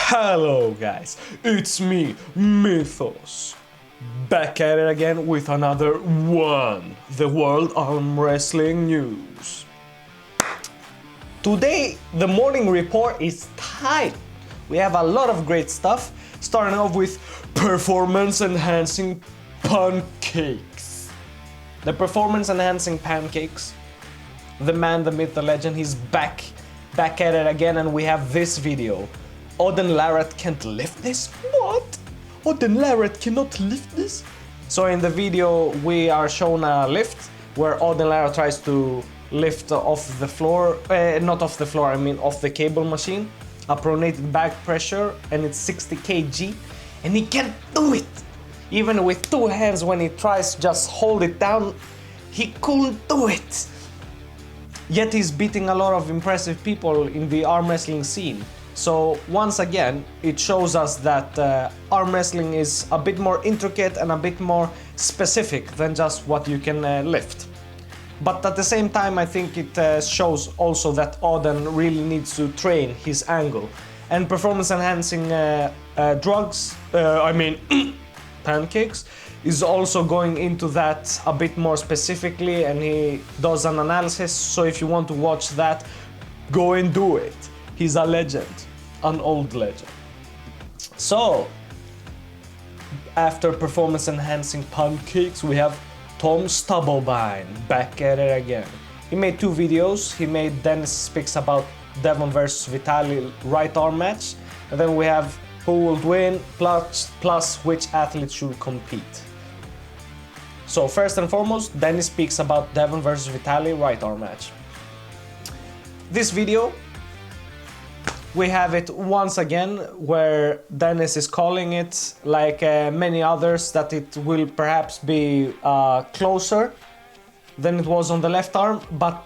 Hello guys, it's me, Mythos, back at it again with another one, the World Arm Wrestling News. Today, the morning report is tight. We have a lot of great stuff, starting off with performance enhancing pancakes. The performance enhancing pancakes, the man, the myth, the legend, he's back at it again, and we have this video. Odin Larratt can't lift this? What? Odin Larratt cannot lift this? So in the video we are shown a lift where Odin Larratt tries to lift off the floor, not off the floor, I mean off the cable machine, a pronated back pressure, and it's 60 kg, and he can't do it! Even with two hands, when he tries to just hold it down, he couldn't do it! Yet he's beating a lot of impressive people in the arm wrestling scene. So once again, it shows us that arm wrestling is a bit more intricate and a bit more specific than just what you can lift. But at the same time, I think it shows also that Odin really needs to train his angle. And performance enhancing pancakes, is also going into that a bit more specifically, and he does an analysis. So if you want to watch that, go and do it. He's a legend, an old legend. So, after performance enhancing pancakes, we have Tom Stubblebine back at it again. He made two videos. He made Dennis Speaks About Devon vs Vitali right arm match, and then we have who will win plus which athlete should compete. So first and foremost, Dennis speaks about Devon vs Vitali right arm match. This video, we have it once again where Dennis is calling it, like many others, that it will perhaps be closer than it was on the left arm, but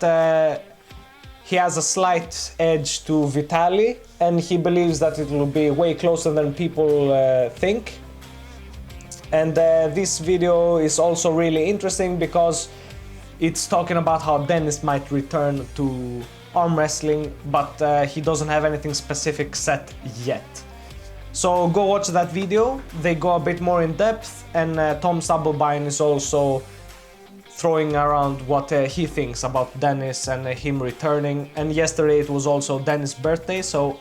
he has a slight edge to Vitali, and he believes that it will be way closer than people think. And this video is also really interesting because it's talking about how Dennis might return to arm wrestling, but he doesn't have anything specific set yet. So go watch that video. They go a bit more in depth, and Tom Stubblebine is also throwing around what he thinks about Dennis and him returning. And yesterday it was also Dennis' birthday, so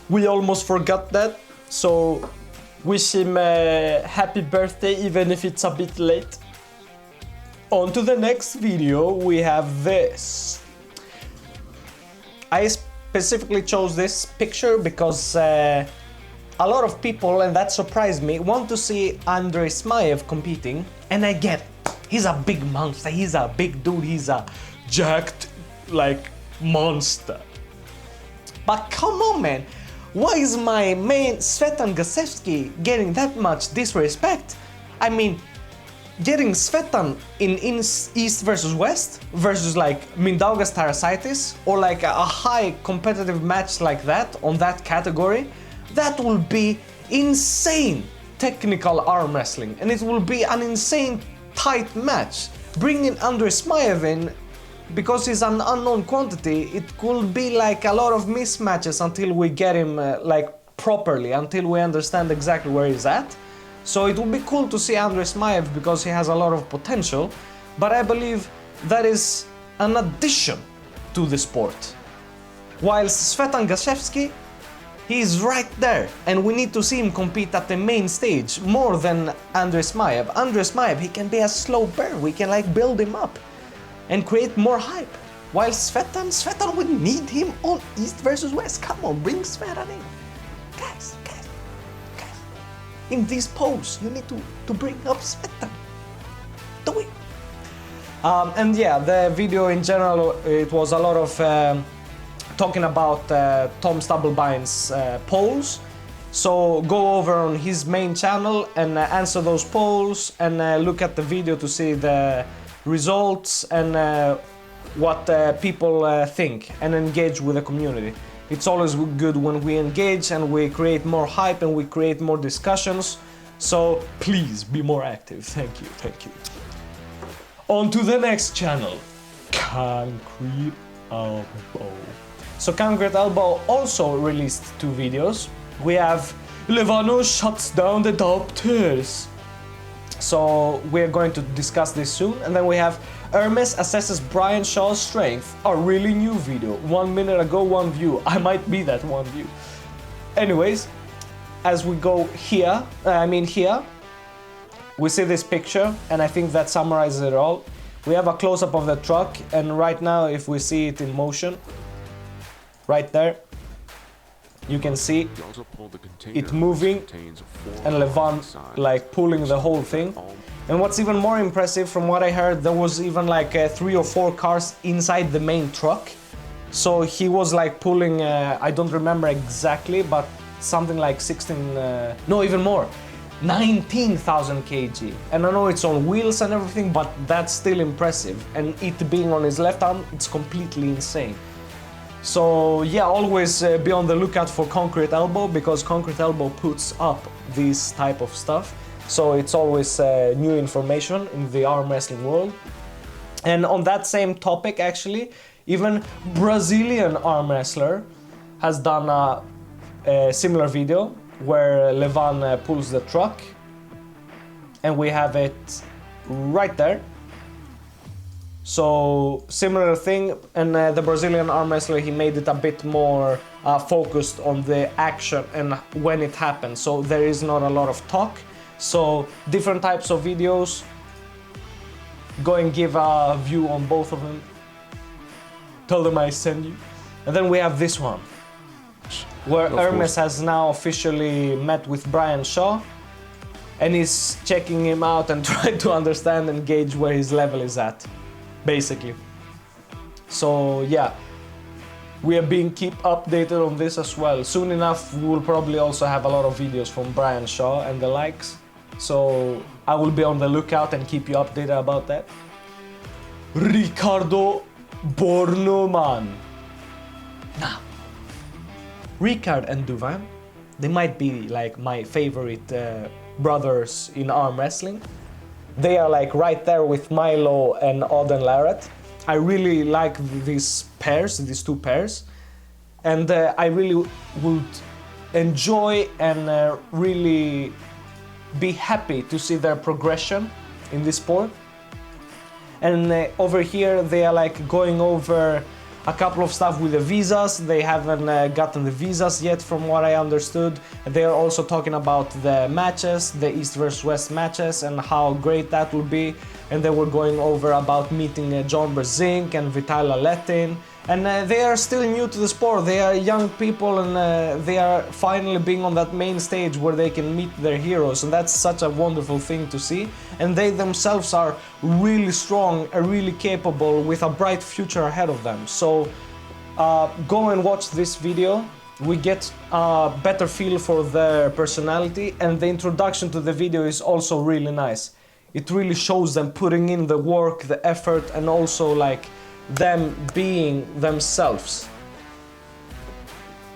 we almost forgot that. So wish him a happy birthday, even if it's a bit late. On to the next video, we have this. I specifically chose this picture because a lot of people, and that surprised me, want to see Andrei Smaev competing, and I get it. He's a big monster, he's a big dude, he's a jacked, like, monster. But come on, man, why is my main Svetan Gasevsky getting that much disrespect? I mean, getting Svetan in East versus West versus like Mindaugas Tarasaitis, or like a high competitive match like that on that category, that will be insane technical arm wrestling, and it will be an insane tight match. Bringing Andrei Smaev in, because he's an unknown quantity, it could be like a lot of mismatches until we get him like properly, until we understand exactly where he's at. So it would be cool to see Andrei Smaev because he has a lot of potential, but I believe that is an addition to the sport. Whilst Svetan Gashevsky, he's right there, and we need to see him compete at the main stage more than Andrei Smaev. Andrei Smaev, he can be a slow burn, we can like build him up and create more hype. While Svetan would need him on East versus West. Come on, bring Svetan in. Guys. In this pose, you need to bring up Svetan. Do it. And yeah, the video in general, it was a lot of talking about Tom Stubblebine's polls. So go over on his main channel and answer those polls, and look at the video to see the results and what people think, and engage with the community. It's always good when we engage and we create more hype and we create more discussions. So please be more active. Thank you. On to the next channel, Concrete Elbow. So Concrete Elbow also released two videos. we have Levano shuts down the doctors. So we're going to discuss this soon. And then we have Hermes assesses Brian Shaw's strength. A really new video. 1 minute ago, 1 view. I might be that 1 view. Anyways, as we go here, here, we see this picture, and I think that summarizes it all. We have a close-up of the truck, and right now, if we see it in motion, right there, you can see it moving, and Levan like pulling the whole thing. And what's even more impressive, from what I heard, there was even like 3 or 4 cars inside the main truck. So he was like pulling, I don't remember exactly, but something like 16, no, even more, 19,000 kg. And I know it's on wheels and everything, but that's still impressive. And it being on his left arm, it's completely insane. So yeah, always be on the lookout for Concrete Elbow, because Concrete Elbow puts up this type of stuff. So it's always new information in the arm wrestling world. And on that same topic, actually, even Brazilian arm wrestler has done a similar video where Levan pulls the truck, and we have it right there. So similar thing, and the Brazilian arm wrestler, he made it a bit more focused on the action and when it happens. So there is not a lot of talk. So different types of videos. Go and give a view on both of them. Tell them I send you. And then we have this one, where Hermes has now officially met with Brian Shaw, and he's checking him out and trying to understand and gauge where his level is at, basically. So yeah, we are being keep updated on this as well. Soon enough, we will probably also have a lot of videos from Brian Shaw and the likes. So I will be on the lookout and keep you updated about that. Ricardo Bornoman. Now, Ricard and Duvan, they might be like my favorite brothers in arm wrestling. They are like right there with Milo and Auden Larratt. I really like these pairs, these two pairs, and I really would enjoy and really be happy to see their progression in this sport. And over here they are like going over a couple of stuff with the visas. They haven't gotten the visas yet, from what I understood. They are also talking about the matches, the East vs West matches, and how great that will be. And they were going over about meeting John Brzezinski and Vital Aletin. And they are still new to the sport. They are young people, and they are finally being on that main stage where they can meet their heroes. And that's such a wonderful thing to see. And they themselves are really strong and really capable, with a bright future ahead of them. So go and watch this video. We get a better feel for their personality, and the introduction to the video is also really nice. It really shows them putting in the work, the effort, and also like them being themselves.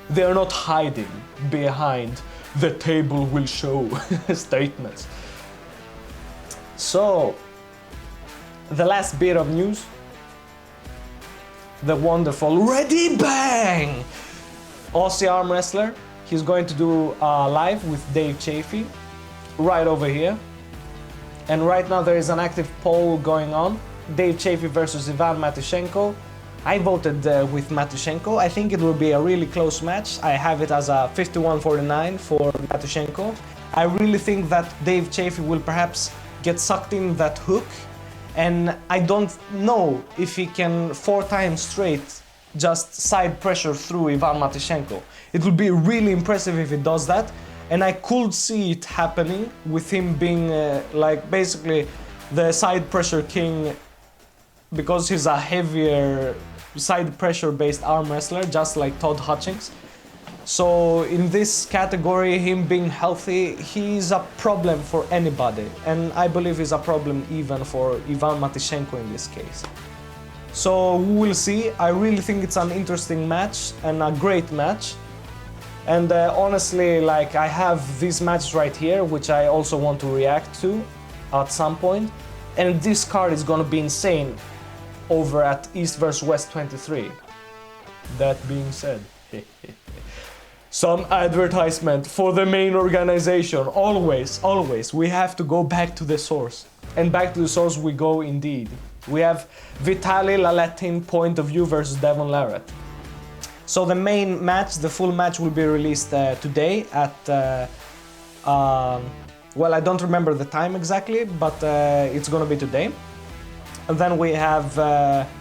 They're not hiding behind the table will show statements. So, the last bit of news, the wonderful Ready Bang! Aussie arm wrestler, he's going to do a live with Dave Chafee right over here. And right now there is an active poll going on. Dave Chafee versus Ivan Matyushenko. I voted with Matyushenko. I think it will be a really close match. I have it as a 51-49 for Matyushenko. I really think that Dave Chafee will perhaps get sucked in that hook, and I don't know if he can 4 times straight just side pressure through Ivan Matyushenko. It would be really impressive if he does that, and I could see it happening with him being like basically the side pressure king, because he's a heavier side pressure based arm wrestler, just like Todd Hutchings. So in this category, him being healthy, he's a problem for anybody, and I believe he's a problem even for Ivan Matyushenko in this case. So we will see. I really think it's an interesting match and a great match. And honestly, like, I have these matches right here, which I also want to react to at some point. And this card is gonna be insane over at East vs West 23. That being said, some advertisement for the main organization. Always, we have to go back to the source. And back to the source we go indeed. We have Vitaly Laletin point of view versus Devon Larratt. So the main match, the full match will be released today at, well, I don't remember the time exactly, but it's gonna be today. And then we have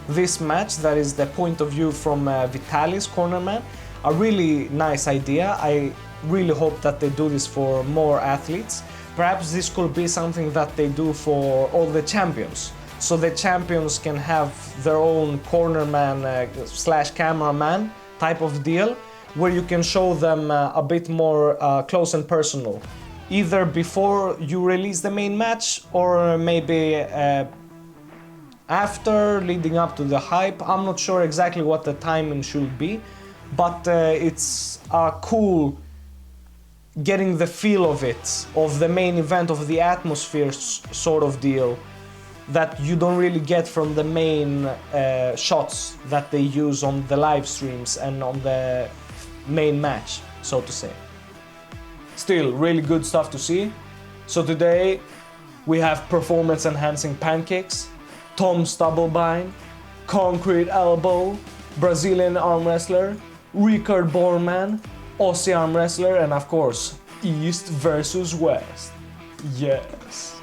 this match that is the point of view from Vitaly's cornerman. A really nice idea. I really hope that they do this for more athletes. Perhaps this could be something that they do for all the champions. So the champions can have their own cornerman slash cameraman type of deal, where you can show them a bit more close and personal. Either before you release the main match, or maybe after, leading up to the hype. I'm not sure exactly what the timing should be, but it's a cool getting the feel of it, of the main event, of the atmosphere sort of deal that you don't really get from the main shots that they use on the live streams and on the main match, so to say. Still, really good stuff to see. So today we have performance enhancing pancakes, Tom Stubblebine, concrete elbow, Brazilian arm wrestler, Ricard Borman, Aussie arm wrestler, and of course, East versus West. Yes.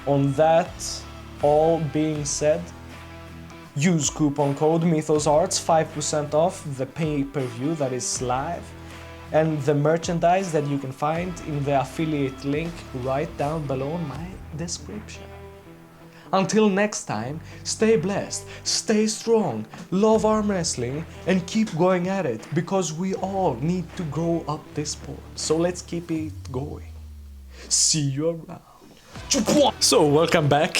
On that all being said, use coupon code MythosArts, 5% off the pay-per-view that is live, and the merchandise that you can find in the affiliate link right down below in my description. Until next time, stay blessed, stay strong, love arm wrestling, and keep going at it, because we all need to grow up this sport. So let's keep it going. See you around. So, welcome back.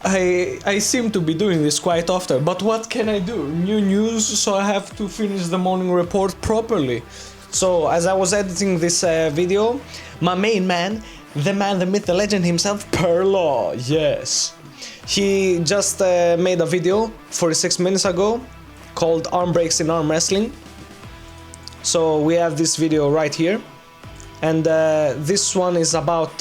I seem to be doing this quite often, but what can I do? New news, so I have to finish the morning report properly. So, as I was editing this video, my main man, the man, the myth, the legend himself, Perlaw, yes. He just made a video 46 minutes ago called Arm Breaks in Arm Wrestling. So we have this video right here. And this one is about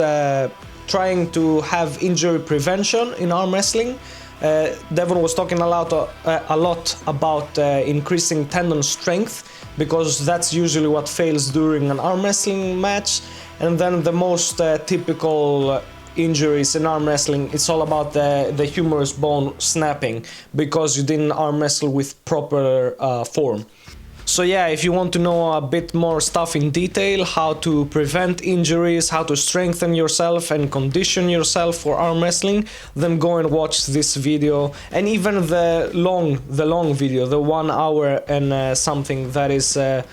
trying to have injury prevention in arm wrestling. Devon was talking a lot about increasing tendon strength, because that's usually what fails during an arm wrestling match. And then the most typical injuries in arm wrestling, it's all about the humerus bone snapping, because you didn't arm wrestle with proper form. So yeah, if you want to know a bit more stuff in detail, how to prevent injuries, how to strengthen yourself and condition yourself for arm wrestling, then go and watch this video, and even the long video, the 1 hour and something, that is a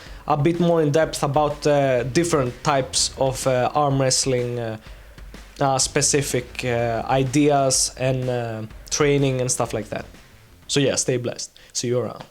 bit more in depth about different types of arm wrestling specific ideas and training and stuff like that. So yeah, stay blessed. See you around.